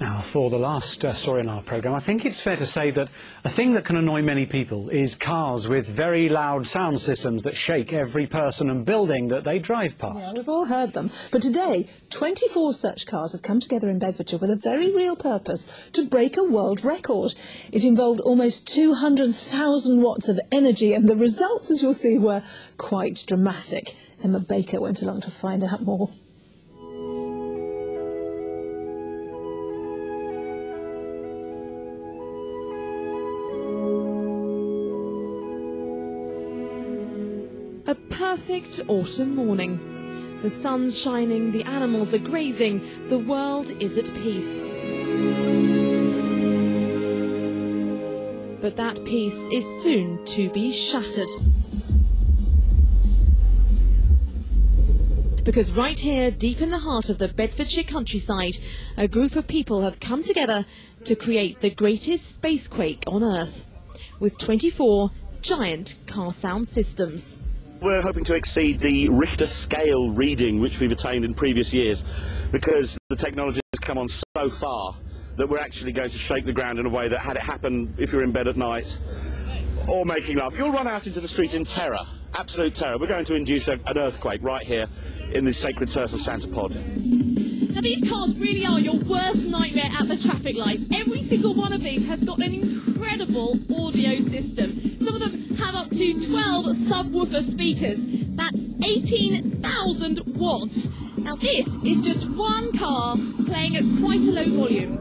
Now, for the last story in our programme, I think it's fair to say that a thing that can annoy many people is cars with very loud sound systems that shake every person and building that they drive past. Yeah, we've all heard them. But today, 24 such cars have come together in Bedfordshire with a very real purpose: to break a world record. It involved almost 200,000 watts of energy, and the results, as you'll see, were quite dramatic. Emma Baker went along to find out more. A perfect autumn morning. The sun's shining, the animals are grazing, the world is at peace. But that peace is soon to be shattered. Because right here, deep in the heart of the Bedfordshire countryside, a group of people have come together to create the greatest Bassquake on Earth, with 24 giant car sound systems. We're hoping to exceed the Richter scale reading which we've attained in previous years, because the technology has come on so far that we're actually going to shake the ground in a way that, had it happen if you're in bed at night or making love, you'll run out into the street in terror, absolute terror. We're going to induce an earthquake right here in the sacred turf of Santa Pod. Now, these cars really are your worst nightmare at the traffic lights. Every single one of these has got an incredible audio system. Some of them have up to 12 subwoofer speakers. That's 18,000 watts. Now, this is just one car playing at quite a low volume.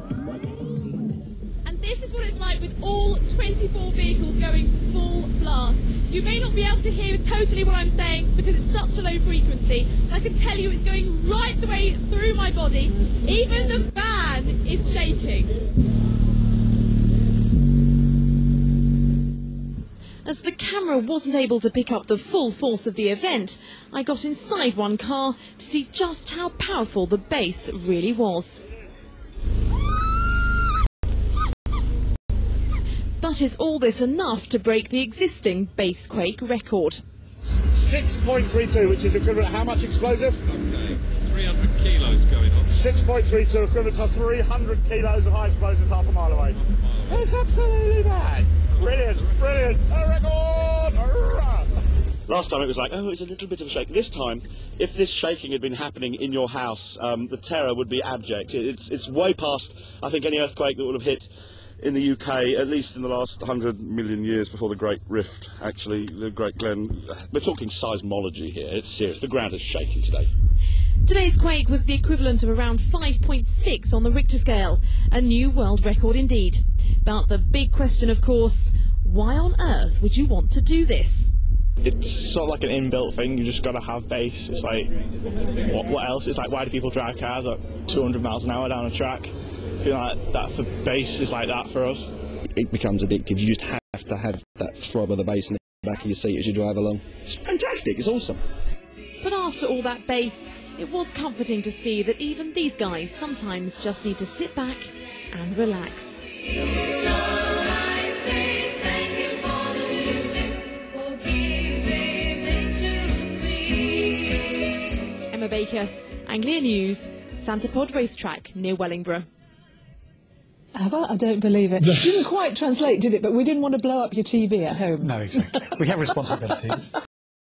And this is what it's like with all 24 vehicles going full blast. You may not be able to hear totally what I'm saying because it's such a low frequency, but I can tell you it's going right the way through my body. Even the van is shaking. As the camera wasn't able to pick up the full force of the event, I got inside one car to see just how powerful the bass really was. But is all this enough to break the existing Bassquake record? 6.32, which is equivalent to how much explosive? Okay, 300 kilos going on. 6.32, equivalent to 300 kilos of high explosives half a mile away. It's absolutely mad. Brilliant, brilliant. A record! Hurrah! Last time it was like, oh, it's a little bit of a shake. This time, if this shaking had been happening in your house, the terror would be abject. It's way past, I think, any earthquake that would have hit in the UK, at least in the last 100 million years before the Great Rift, actually, the Great Glen. We're talking seismology here. It's serious. The ground is shaking today. Today's quake was the equivalent of around 5.6 on the Richter scale, a new world record indeed. But the big question, of course, why on earth would you want to do this? It's sort of like an inbuilt thing. You just got to have bass. It's like, what else? It's like, why do people drive cars at 200 miles an hour down a track? I feel like that for bass is like that for us. It becomes addictive. You just have to have that throb of the bass in the back of your seat as you drive along. It's fantastic. It's awesome. But after all that bass, it was comforting to see that even these guys sometimes just need to sit back and relax. So I say thank you for the music, for giving it to me. Emma Baker, Anglia News, Santa Pod Racetrack near Wellingborough. Abba, I don't believe it. Didn't quite translate, did it? But we didn't want to blow up your TV at home. No, exactly. We have responsibilities.